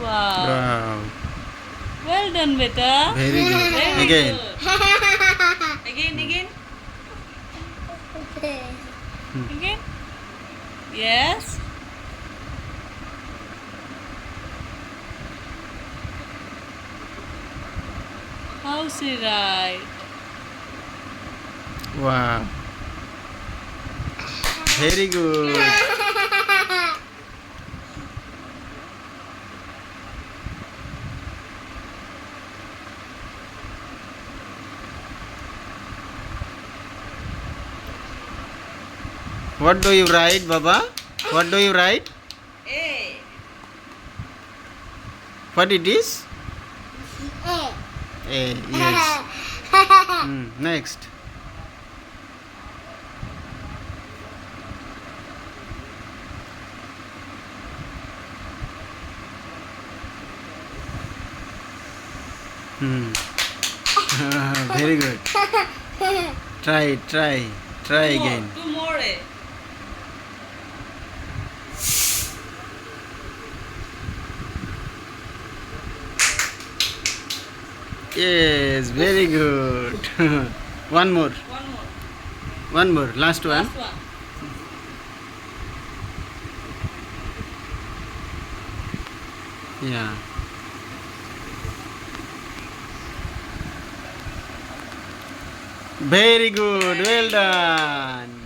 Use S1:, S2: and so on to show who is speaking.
S1: Wow.
S2: Wow.
S1: Well done, beta.
S2: Very good.
S1: Very
S2: Again.
S1: good. Again.
S2: Hmm.
S1: Again. Yes. How's he right?
S2: Wow. Very good. What do you write, Baba? What do you write?
S1: A.
S2: What it is?
S3: A.
S2: A. Yes. Next. Hmm. Very good. Try again.
S1: Two more A.
S2: Yes, very good. One more.
S1: One more.
S2: One more. Last one.
S1: Last one.
S2: Yeah. Very good. Well done.